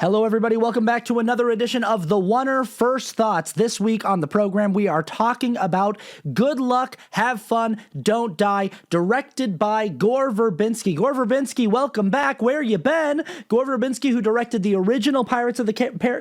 Hello, everybody. Welcome back to another edition of the Oner First Thoughts. This week on the program, we are talking about Good Luck, Have Fun, Don't Die, directed by Gore Verbinski. Gore Verbinski, welcome back. Where you been? Gore Verbinski, who directed the original Pirates of the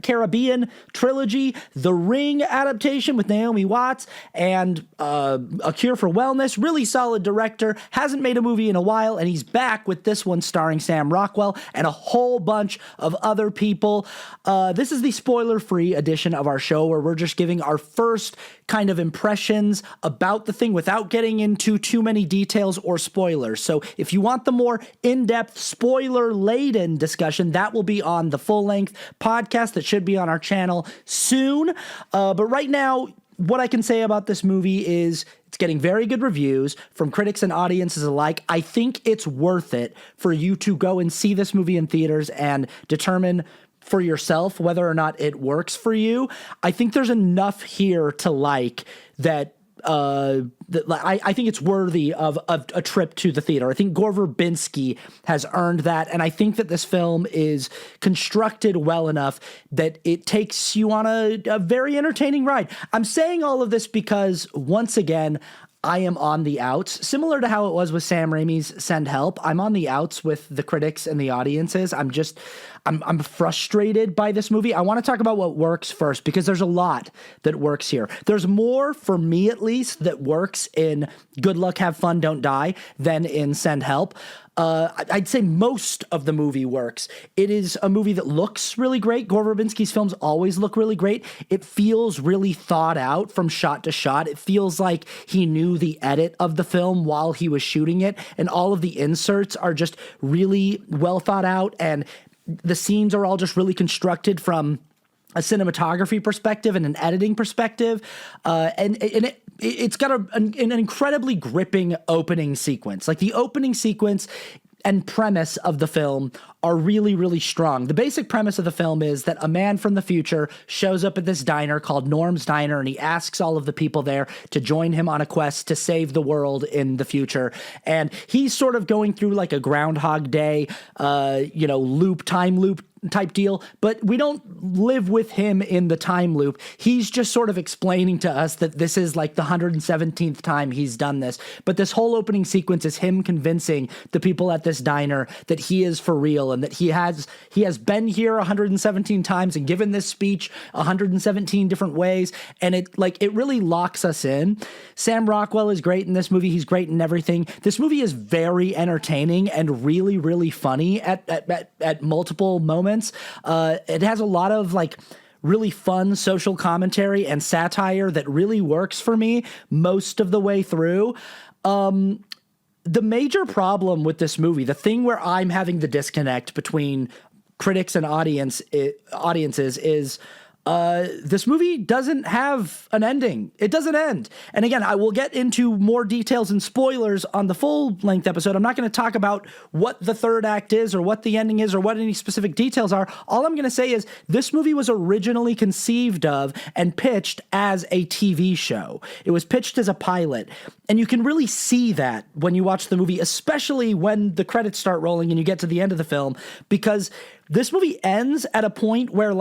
Caribbean trilogy, The Ring adaptation with Naomi Watts, and A Cure for Wellness. Really solid director. Hasn't made a movie in a while, and he's back with this one starring Sam Rockwell and a whole bunch of other people. This is the spoiler-free edition of our show where we're just giving our first kind of impressions about the thing without getting into too many details or spoilers. So if you want the more in-depth, spoiler-laden discussion, that will be on the full-length podcast that should be on our channel soon. But right now, what I can say about this movie is it's getting very good reviews from critics and audiences alike. I think it's worth it for you to go and see this movie in theaters and determine for yourself whether or not it works for you. I think there's enough here to like that. I think it's worthy of a trip to the theater. I think Gore Verbinski has earned that, and I think that this film is constructed well enough that it takes you on a very entertaining ride. I'm saying all of this because, once again, I am on the outs, similar to how it was with Sam Raimi's Send Help. I'm on the outs with the critics and the audiences. I'm frustrated by this movie. I want to talk about what works first because there's a lot that works here. There's more, for me at least, that works in Good Luck, Have Fun, Don't Die than in Send Help. I'd say most of the movie works. It is a movie that looks really great. Gore Verbinski's films always look really great. It feels really thought out from shot to shot. It feels like he knew the edit of the film while he was shooting it, and all of the inserts are just really well thought out, and the scenes are all just really constructed from a cinematography perspective and an editing perspective, and it's got an incredibly gripping opening sequence. Like, the opening sequence and premise of the film are really, really strong. The basic premise of the film is that a man from the future shows up at this diner called Norm's Diner, and he asks all of the people there to join him on a quest to save the world in the future. And he's sort of going through like a Groundhog Day, time loop type deal, but we don't live with him in the time loop. He's just sort of explaining to us that this is like the 117th time he's done this. But this whole opening sequence is him convincing the people at this diner that he is for real and that he has been here 117 times and given this speech 117 different ways. And it really locks us in. Sam Rockwell is great in this movie. He's great in everything. This movie is very entertaining and really, really funny at multiple moments. It has a lot of really fun social commentary and satire that really works for me most of the way through. The major problem with this movie, the thing where I'm having the disconnect between critics and audiences is this movie doesn't have an ending. It doesn't end. And again, I will get into more details and spoilers on the full-length episode. I'm not going to talk about what the third act is or what the ending is or what any specific details are. All I'm going to say is this movie was originally conceived of and pitched as a TV show. It was pitched as a pilot. And you can really see that when you watch the movie, especially when the credits start rolling and you get to the end of the film, because this movie ends at a point where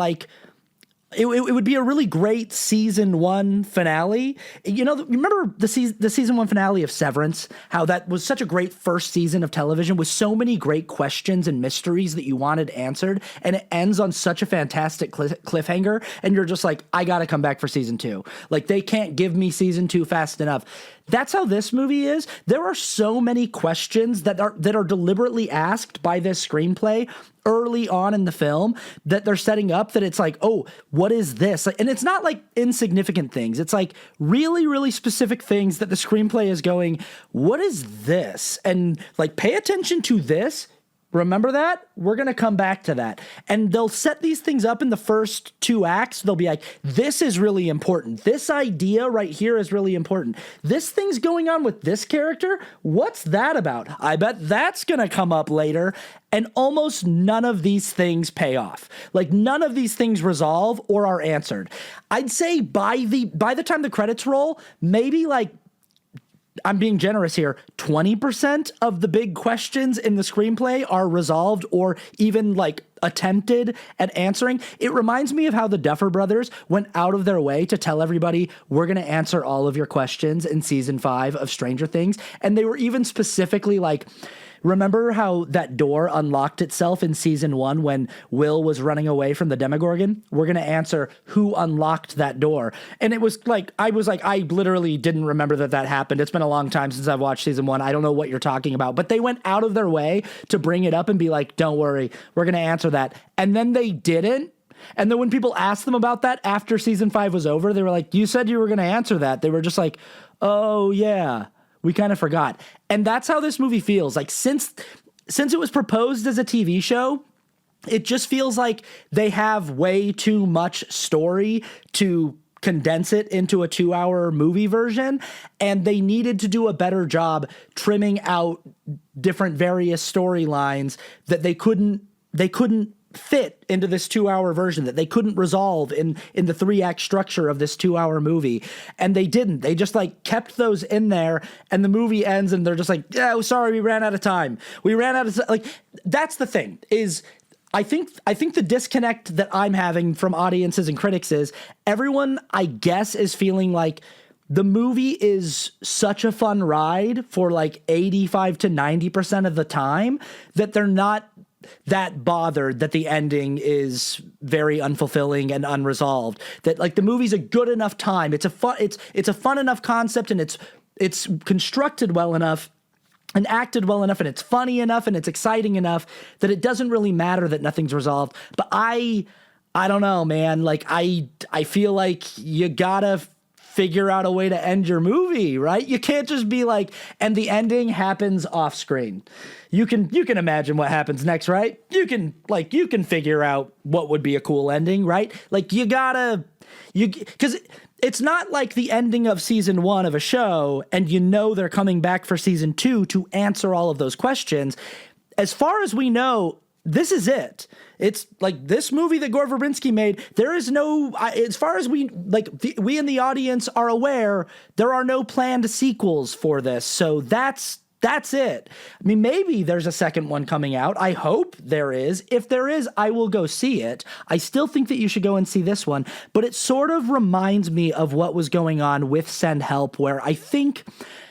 it would be a really great season one finale. Remember the season one finale of Severance? How that was such a great first season of television with so many great questions and mysteries that you wanted answered, and it ends on such a fantastic cliffhanger, and you're just like, I gotta come back for season two. Like, they can't give me season two fast enough. That's how this movie is. There are so many questions that are deliberately asked by this screenplay early on in the film that they're setting up that it's like, oh, what is this? And it's not like insignificant things. It's like really, really specific things that the screenplay is going, what is this? And pay attention to this. Remember that? We're going to come back to that. And they'll set these things up in the first two acts. They'll be like, this is really important. This idea right here is really important. This thing's going on with this character. What's that about? I bet that's going to come up later. And almost none of these things pay off. None of these things resolve or are answered. I'd say by the time the credits roll, maybe I'm being generous here, 20% of the big questions in the screenplay are resolved or even attempted at answering. It reminds me of how the Duffer Brothers went out of their way to tell everybody, we're going to answer all of your questions in season 5 of Stranger Things. And they were even specifically like, remember how that door unlocked itself in season 1 when Will was running away from the Demogorgon? We're going to answer who unlocked that door. And it was like, I literally didn't remember that happened. It's been a long time since I've watched season 1. I don't know what you're talking about, but they went out of their way to bring it up and be like, don't worry, we're going to answer that. And then they didn't. And then when people asked them about that after season 5 was over, they were like, you said you were going to answer that. They were just like, oh yeah, we kind of forgot. And that's how this movie feels. Like since it was proposed as a TV show, it just feels like they have way too much story to condense it into a 2-hour movie version. And they needed to do a better job trimming out different various storylines that they couldn't fit into this 2-hour version, that they couldn't resolve in the 3-act structure of this 2-hour movie. And they didn't. They just like kept those in there, and the movie ends and they're just like, yeah, sorry, we ran out of time. Like, that's the thing is, I think the disconnect that I'm having from audiences and critics is everyone, I guess, is feeling like the movie is such a fun ride for like 85 to 90% of the time that they're not that bothered that the ending is very unfulfilling and unresolved. That like the movie's a good enough time. It's a fun enough concept, and it's constructed well enough and acted well enough, and it's funny enough, and it's exciting enough that it doesn't really matter that nothing's resolved. But I don't know, man. Like I feel like you gotta figure out a way to end your movie, right? You can't just be like, and the ending happens off screen. You can imagine what happens next, right? You can figure out what would be a cool ending, right? Like because it's not like the ending of season 1 of a show and they're coming back for season 2 to answer all of those questions. As far as we know, this is it. It's like this movie that Gore Verbinski made. There is no, as far as we in the audience are aware, there are no planned sequels for this. So that's it. I mean, maybe there's a second one coming out. I hope there is. If there is, I will go see it. I still think that you should go and see this one, but it sort of reminds me of what was going on with Send Help, where I think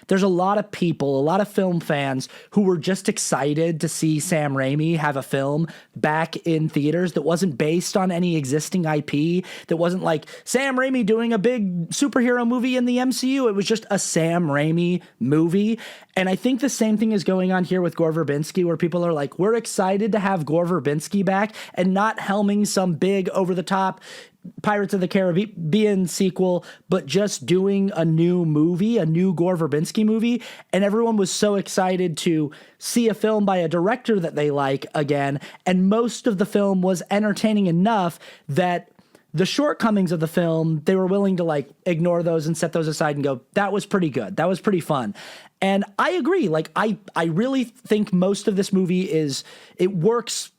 there's a lot of people, a lot of film fans who were just excited to see Sam Raimi have a film back in theaters that wasn't based on any existing IP, that wasn't like Sam Raimi doing a big superhero movie in the MCU. It was just a Sam Raimi movie. And I think the same thing is going on here with Gore Verbinski, where people are like, we're excited to have Gore Verbinski back and not helming some big over-the-top Pirates of the Caribbean sequel, but just doing a new movie, a new Gore Verbinski movie. And everyone was so excited to see a film by a director that they like again. And most of the film was entertaining enough that the shortcomings of the film, they were willing to like ignore those and set those aside and go, that was pretty good. That was pretty fun. And I agree. Like, I really think most of this movie it works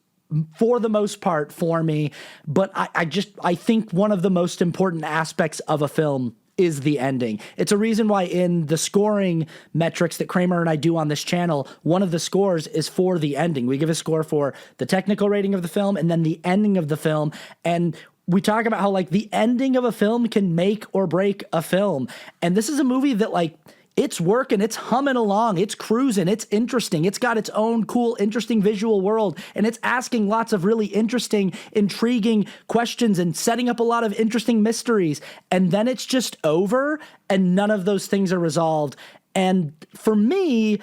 for the most part for me, but I think one of the most important aspects of a film is the ending. It's a reason why in the scoring metrics that Kramer and I do on this channel, one of the scores is for the ending. We give a score for the technical rating of the film and then the ending of the film. And we talk about how like the ending of a film can make or break a film. And this is a movie that like, it's working, it's humming along, it's cruising, it's interesting, it's got its own cool, interesting visual world, and it's asking lots of really interesting, intriguing questions and setting up a lot of interesting mysteries. And then it's just over, and none of those things are resolved. And for me,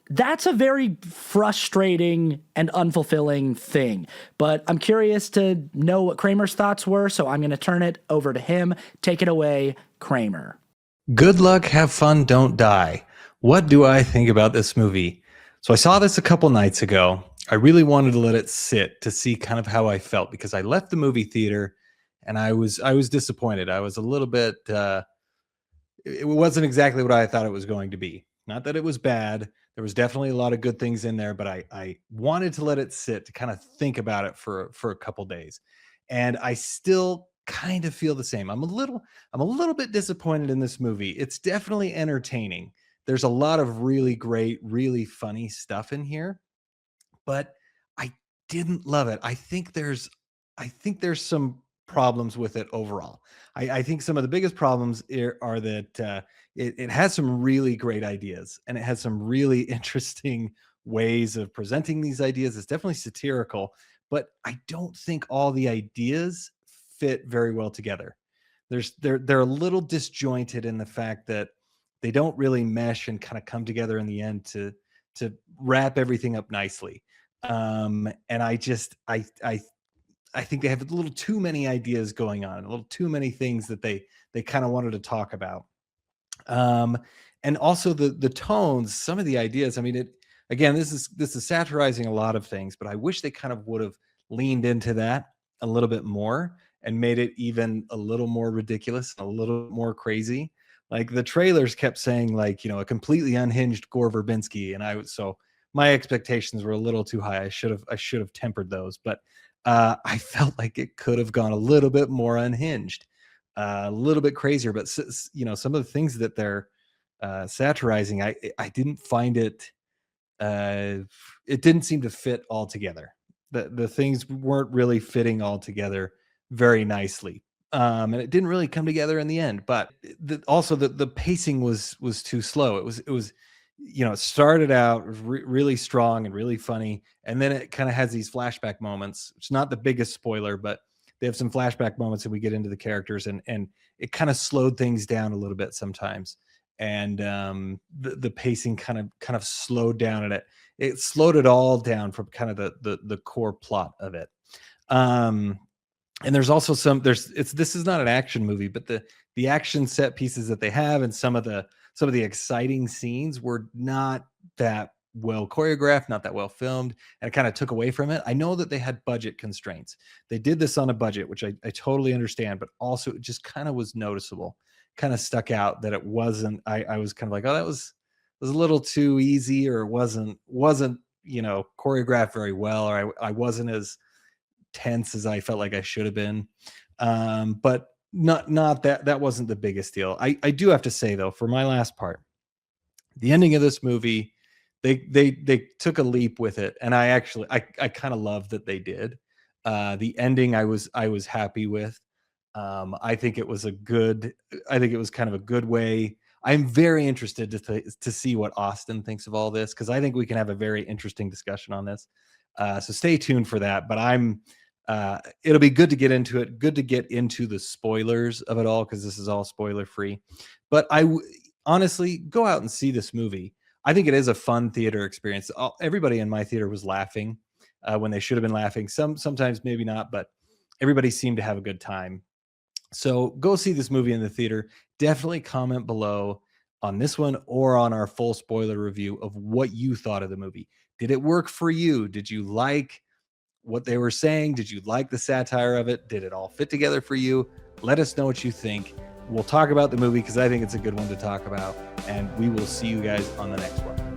that's a very frustrating and unfulfilling thing. But I'm curious to know what Kramer's thoughts were, so I'm going to turn it over to him. Take it away, Kramer. Good luck, have fun, don't die. What do I think about this movie? So I saw this a couple nights ago. I really wanted to let it sit to see kind of how I felt, because I left the movie theater and I was disappointed. I was a little bit, it wasn't exactly what I thought it was going to be. Not that it was bad. There was definitely a lot of good things in there, but I wanted to let it sit to kind of think about it for a couple days. And I still kind of feel the same. I'm a little bit disappointed in this movie. It's definitely entertaining. There's a lot of really great, really funny stuff in here, but I didn't love it. I think there's some problems with it overall. I think some of the biggest problems are that it has some really great ideas, and it has some really interesting ways of presenting these ideas. It's definitely satirical, but I don't think all the ideas fit very well together. They're a little disjointed in the fact that they don't really mesh and kind of come together in the end to wrap everything up nicely. And I think they have a little too many ideas going on, a little too many things that they kind of wanted to talk about. Um, and also the tones, some of the ideas. I mean, it again, this is satirizing a lot of things, but I wish they kind of would have leaned into that a little bit more and made it even a little more ridiculous, a little more crazy. Like the trailers kept saying, like, a completely unhinged Gore Verbinski, and so my expectations were a little too high. I should have tempered those, but I felt like it could have gone a little bit more unhinged, a little bit crazier. But some of the things that they're satirizing, I didn't find it. Uh, it didn't seem to fit all together. The things weren't really fitting all together very nicely. And it didn't really come together in the end. But also the pacing was too slow. It was it started out really strong and really funny, and then it kind of has these flashback moments. It's not the biggest spoiler, but they have some flashback moments, and we get into the characters, and it kind of slowed things down a little bit sometimes. And the pacing kind of slowed down, and it slowed it all down from kind of the core plot of it. Um, and there's also this is not an action movie, but the action set pieces that they have and some of the exciting scenes were not that well choreographed, not that well filmed, and it kind of took away from it. I know that they had budget constraints. They did this on a budget, which I totally understand, but also it just kind of was noticeable, kind of stuck out that it wasn't. I was kind of like, oh, that was a little too easy, or it wasn't choreographed very well, or I wasn't as tense as I felt like I should have been. But not that wasn't the biggest deal. I do have to say though, for my last part, the ending of this movie, they took a leap with it, and I kind of love that they did. The ending I was happy with. I think it was a good. I think it was kind of a good way. I'm very interested to see what Austin thinks of all this, because I think we can have a very interesting discussion on this. So stay tuned for that. But it'll be good to get into it. Good to get into the spoilers of it all, because this is all spoiler free. But honestly, go out and see this movie. I think it is a fun theater experience. Everybody in my theater was laughing when they should have been laughing. Sometimes maybe not, but everybody seemed to have a good time. So go see this movie in the theater. Definitely comment below on this one or on our full spoiler review of what you thought of the movie. Did it work for you? Did you like what they were saying? Did you like the satire of it? Did it all fit together for you? Let us know what you think. We'll talk about the movie, because I think it's a good one to talk about. And we will see you guys on the next one.